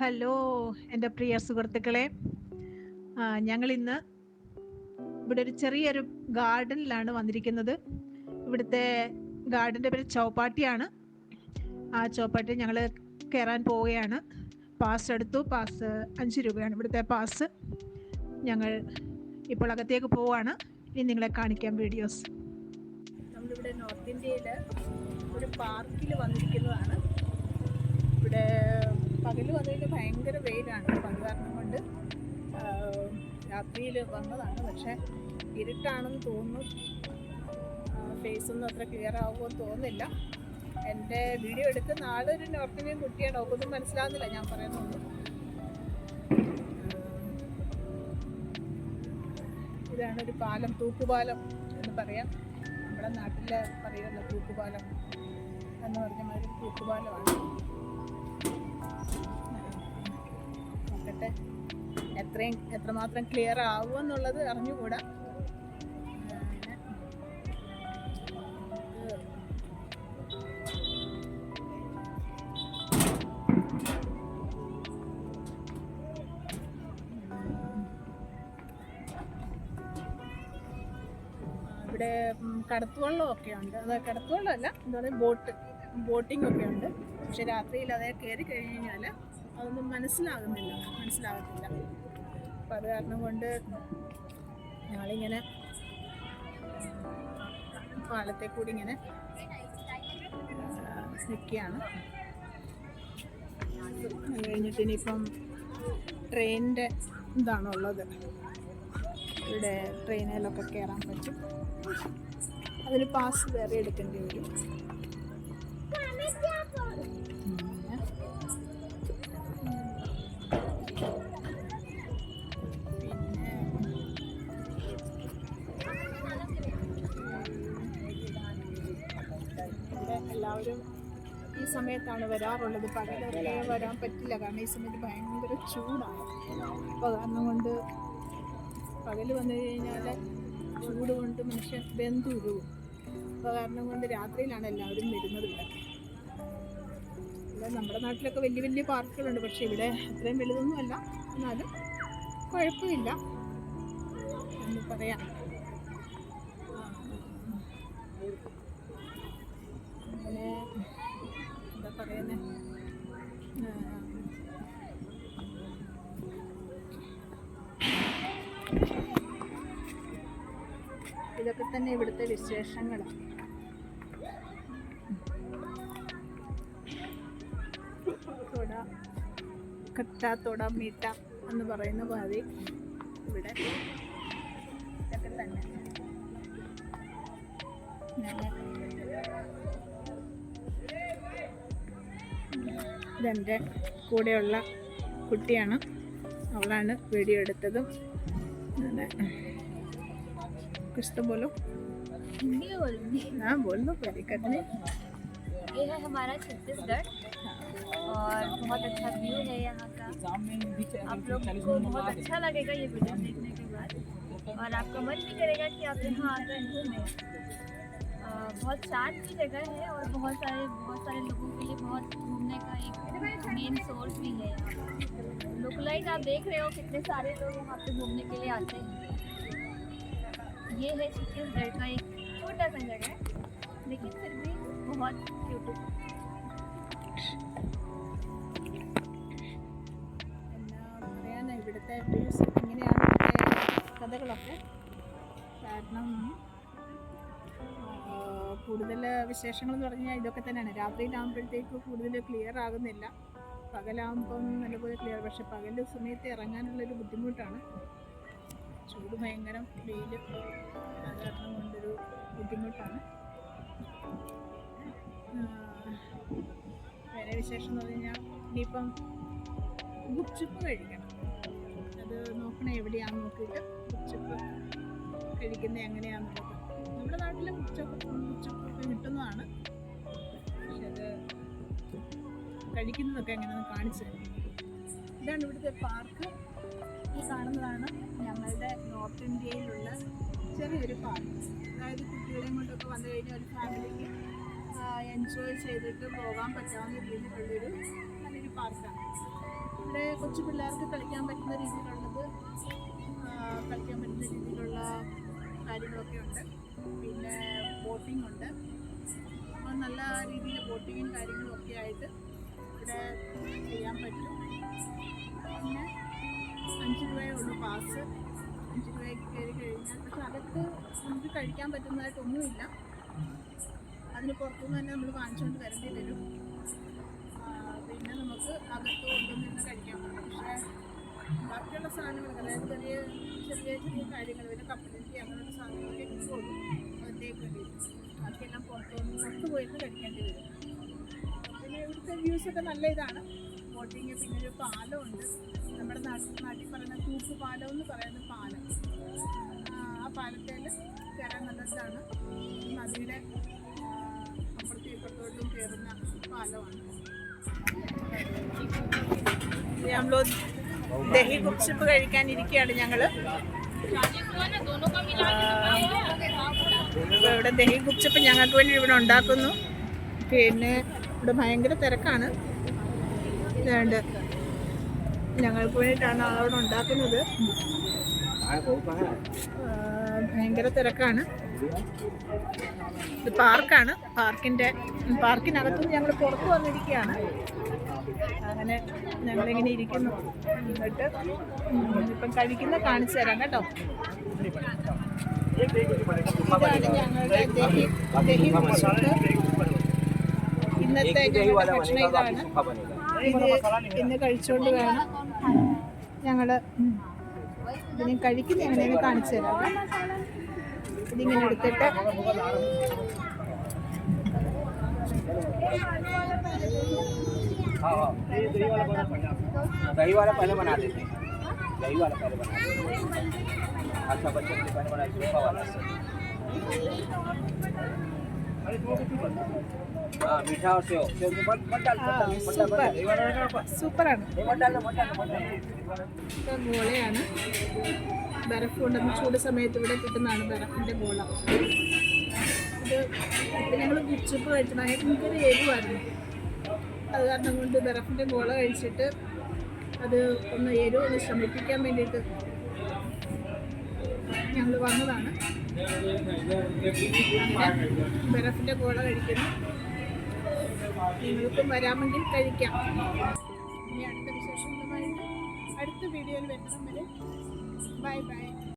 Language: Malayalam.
ഹലോ എൻ്റെ പ്രിയ സുഹൃത്തുക്കളെ. ഞങ്ങളിന്ന് ഇവിടെ ഒരു ചെറിയൊരു ഗാർഡനിലാണ് വന്നിരിക്കുന്നത്. ഇവിടുത്തെ ഗാർഡൻ്റെ പേര് ചൗപ്പാട്ടിയാണ്. ആ ചൗപ്പാട്ടി ഞങ്ങൾ കയറാൻ പോവുകയാണ്. പാസ് എടുത്തു. പാസ് 5 രൂപയാണ് ഇവിടുത്തെ പാസ്. ഞങ്ങൾ ഇപ്പോൾ അകത്തേക്ക് പോവുകയാണ്. ഇനി നിങ്ങളെ കാണിക്കാം വീഡിയോസ്. നമ്മളിവിടെ നോർത്ത് ഇന്ത്യയിൽ ഒരു പാർക്കിൽ വന്നിരിക്കുന്നതാണ്. ഇവിടെ പകൽ വന്നതിൽ ഭയങ്കര വെയിലാണ്. അപ്പം അത് കാരണം കൊണ്ട് രാത്രിയിൽ വന്നതാണ്. പക്ഷേ ഇരുട്ടാണെന്ന് തോന്നുന്നു. ഫേസൊന്നും അത്ര ക്ലിയർ ആവുമെന്ന് തോന്നുന്നില്ല. എൻ്റെ വീഡിയോ എടുക്കുന്ന ആളൊരു നോർത്ത് ഇന്ത്യൻ കുട്ടിയാണ്. അവൾക്കൊന്നും മനസ്സിലാകുന്നില്ല ഞാൻ പറയുന്നത്. ഇതാണൊരു പാലം, തൂക്കുപാലം എന്ന് പറയാം. നമ്മുടെ നാട്ടിൽ പറയുമല്ലോ തൂക്കുപാലം എന്ന് പറഞ്ഞ മാതിരി തൂക്കുപാലമാണ്. നോക്കട്ടെ എത്രമാത്രം ക്ലിയർ ആവുമെന്നുള്ളത് അറിഞ്ഞുകൂടാ. ഇവിടെ കടത്തുവള്ളമൊക്കെ ഉണ്ട്. അത് കടത്തുവള്ളമല്ല, എന്താ പറയുക, ബോട്ടിംഗ് ഒക്കെ ഉണ്ട്. പക്ഷെ രാത്രിയിൽ അതേ കയറി കഴിഞ്ഞ് കഴിഞ്ഞാൽ അതൊന്നും മനസ്സിലാകത്തില്ല. അപ്പം അത് കാരണം കൊണ്ട് ഞങ്ങളിങ്ങനെ പാലത്തെ കൂടി ഇങ്ങനെ നിൽക്കുകയാണ്. അത് കഴിഞ്ഞിട്ട് ഇനിയിപ്പം ട്രെയിനിൻ്റെ ഇതാണുള്ളത്. ഇവിടെ ട്രെയിനിലൊക്കെ കയറാൻ പറ്റും. അതിന് പാസ് വേറെ എടുക്കേണ്ടി വരും. എല്ലാവരും ഈ സമയത്താണ് വരാറുള്ളത്. പകലൊക്കെ വരാൻ പറ്റില്ല, കാരണം ഈ സമയത്ത് ഭയങ്കര ചൂടാണ്. അപ്പോൾ കാരണം കൊണ്ട് പകൽ വന്നു കഴിഞ്ഞാൽ ചൂട് കൊണ്ട് മനുഷ്യൻ വെന്തുരുവും. അപ്പോൾ കാരണം കൊണ്ട് രാത്രിയിലാണ് എല്ലാവരും വരുന്നത്. ഇവിടെ നമ്മുടെ നാട്ടിലൊക്കെ വലിയ വലിയ പാർക്കുകളുണ്ട്. പക്ഷേ ഇവിടെ അത്രയും വലുതൊന്നുമല്ല, എന്നാലും കുഴപ്പമില്ല എന്ന് പറയാം. അങ്ങനെ എന്താ പറയുന്നത്, ഇതൊക്കെ തന്നെ ഇവിടുത്തെ വിശേഷങ്ങൾ. തൊട മീട്ട എന്ന് പറയുന്ന പാതി ഇവിടെ ഇതൊക്കെ തന്നെ. ഇതെൻ്റെ കൂടെയുള്ള കുട്ടിയാണ്. അവളാണ് വീഡിയോ എടുത്തതും. कुछ तो बोलो। हिंदी में बोलूँगी। हाँ बोल दो, कोई दिक्कत नहीं। ये है हमारा छत्तीसगढ़ और बहुत अच्छा व्यू है यहाँ का। आप लोग को बहुत अच्छा लगेगा ये वीडियो देखने के बाद, और आपका मन भी करेगा कि आप यहाँ आकर घूमें। बहुत शांत की जगह है और बहुत सारे लोगों के लिए बहुत घूमने का एक मेन सोर्स भी है। लोकलाइट आप देख रहे हो कितने सारे लोग यहाँ पे घूमने के लिए आते हैं। ये है छत्तीसगढ़ का एक छोटा सा जगह, लेकिन फिर भी बहुत ब्यूटीफुल। ഇവിടുത്തെ വ്യൂസ് ഇങ്ങനെയാണ് കഥകളൊക്കെ. കാരണം കൂടുതൽ വിശേഷങ്ങളെന്ന് പറഞ്ഞാൽ ഇതൊക്കെ തന്നെയാണ്. രാത്രിയിലാകുമ്പോഴത്തേക്ക് കൂടുതൽ ക്ലിയർ ആകുന്നില്ല. പകലാകുമ്പം നല്ലപോലെ ക്ലിയർ. പക്ഷെ പകൽ സമയത്ത് ഇറങ്ങാനുള്ളൊരു ബുദ്ധിമുട്ടാണ്. ചൂട് ഭയങ്കരം, വെയിൽ കാരണം കൊണ്ടൊരു ബുദ്ധിമുട്ടാണ്. വേറെ വിശേഷം എന്ന് പറഞ്ഞു കഴിഞ്ഞാൽ ഇനിയിപ്പം ഗുപ്ചുപ്പ് കഴിക്കണം. അത് നോക്കണേ എവിടെയാണെന്ന് നോക്കിയിട്ട് ഗുപ്ചുപ്പ് കഴിക്കുന്നത് എങ്ങനെയാണെന്നുള്ളത്. നമ്മുടെ നാട്ടിൽ ഗുപ്ചുപ്പ് കിട്ടുന്നതാണ്. പക്ഷെ അത് കഴിക്കുന്നതൊക്കെ എങ്ങനെയാണെന്ന് കാണിച്ചു തരും. ഇതാണ് ഇവിടുത്തെ പാർക്ക്. ഈ കാണുന്നതാണ് ഞങ്ങളുടെ നോർത്ത് ഇന്ത്യയിലുള്ള ചെറിയൊരു പാർക്ക്. അതായത് കുട്ടികളെയും കൊണ്ടൊക്കെ വന്നു കഴിഞ്ഞാൽ ഒരു ഫാമിലിക്ക് എൻജോയ് ചെയ്തിട്ട് പോകാൻ പറ്റാവുന്ന രീതിയിലുള്ളൊരു നല്ലൊരു പാർക്കാണ്. ഇവിടെ കൊച്ചു പിള്ളേർക്ക് കളിക്കാൻ പറ്റുന്ന രീതിയിലുള്ളത്, കളിക്കാൻ പറ്റുന്ന രീതിയിലുള്ള കാര്യങ്ങളൊക്കെ ഉണ്ട്. പിന്നെ ബോട്ടിംഗ് ഉണ്ട്. അപ്പോൾ നല്ല രീതിയിൽ ബോട്ടിങ്ങും കാര്യങ്ങളും ഒക്കെ ആയിട്ട് ഇവിടെ ചെയ്യാൻ പറ്റും. പിന്നെ 5 രൂപയേ ഉള്ളൂ പാസ്. 5 രൂപയ്ക്ക് കയറി കഴിഞ്ഞാൽ, പക്ഷെ അകത്ത് നമുക്ക് കഴിക്കാൻ പറ്റുന്നതായിട്ടൊന്നുമില്ല. അതിന് പുറത്തുനിന്ന് തന്നെ നമ്മൾ വാങ്ങിച്ചുകൊണ്ട് വരേണ്ടി വരും. പിന്നെ നമുക്ക് അകത്ത് കൊണ്ടുവന്നിരുന്ന് കഴിക്കാൻ പറ്റും. പക്ഷേ ബാക്കിയുള്ള സാധനങ്ങൾ, അതായത് ചെറിയ ചെറിയ ചെറിയ കാര്യങ്ങൾ, പിന്നെ കപ്പലണ്ടി അങ്ങനെയുള്ള സാധനങ്ങളൊക്കെ കിട്ടുള്ളൂ അതിലേക്ക് വേണ്ടി. ബാക്കിയെല്ലാം പുറത്ത് പോയിരുന്ന് കഴിക്കേണ്ടി വരും. പിന്നെ ഇവിടുത്തെ വ്യൂസൊക്കെ നല്ല ഇതാണ്. ബോട്ടിങ്, പിന്നെ ഒരു പാലമുണ്ട്. നമ്മുടെ നാട്ടിൽ പറയുന്ന തൂക്ക് പാലം എന്ന് പറയുന്ന പാലം. ആ പാലത്തിൽ കയറാൻ നല്ലതാണ്. നദിയുടെ അപ്പുറത്തും ഇപ്പുറത്തോട്ടും കയറുന്ന പാലമാണ്. നമ്മൾ ദഹി ഗുപ്ചുപ്പ് കഴിക്കാനിരിക്കുകയാണ് ഞങ്ങൾ. ഇവിടെ ദഹി ഗുപ്ചുപ്പ് ഞങ്ങൾക്ക് വേണ്ടി ഇവിടെ ഉണ്ടാക്കുന്നു. പിന്നെ ഇവിടെ ഭയങ്കര തിരക്കാണ്. ഇതുണ്ട്, ഞങ്ങൾക്ക് വേണ്ടിയിട്ടാണ് അവിടെ ഉണ്ടാക്കുന്നത്. ഭയങ്കര തിരക്കാണ്. ഇത് പാർക്കാണ്. പാർക്കിനകത്തുനിന്ന് ഞങ്ങൾ പുറത്ത് വന്നിരിക്കുകയാണ്. അങ്ങനെ ഞങ്ങളിങ്ങനെ ഇരിക്കുന്നു. എന്നിട്ട് ഇപ്പം കഴിക്കുന്ന കാണിച്ചു തരാം കേട്ടോ. ഇതാണ് ഞങ്ങളുടെ ദഹി ഗുപ്ചുപ്പ്. ഇന്നത്തെ ഞങ്ങളുടെ ഭക്ഷണം ഇതാണ്. ഇത് ഇന്ന് കഴിച്ചുകൊണ്ട് വേണം ഞങ്ങൾ ഇതിനെ കഴിക്കുന്ന എങ്ങനെയെന്ന് കാണിച്ചു തരാം. ഇതിങ്ങനെ എടുത്തിട്ട് दही वाला पहले बना देते हैं। दही वाला पहले बना देते हैं। अच्छा बच्चे के लिए पहले बनाए सूखा वाला। हाँ मीठा और सेव मत डाल। സൂപ്പറാണ്. मत डाल। ഗോളയാണ്. ബർഫ് കൊണ്ടുവന്ന് ചൂട് സമയത്ത് ഇവിടെ കിട്ടുന്നതാണ് ബർഫിൻ്റെ ഗോള. ഇത് ഞങ്ങൾ ഗുപ്ചുപ്പ് കഴിച്ചു. ഭയങ്കര എരിവായിരുന്നു. അത് കാരണം കൊണ്ട് ബർഫിൻ്റെ ഗോള കഴിച്ചിട്ട് അത് എരിവ് ഒന്ന് ശമിപ്പിക്കാൻ വേണ്ടിയിട്ട് ഞങ്ങൾ വന്നതാണ്. ബർഫിൻ്റെ ഗോള കഴിക്കുന്നു. നിങ്ങൾക്കും വരാമെങ്കിൽ കഴിക്കാം. ഇനി അടുത്ത വിശേഷങ്ങളുമായിട്ട് അടുത്ത വീഡിയോയിൽ വരുന്നതും വരെ ബൈ ബൈ.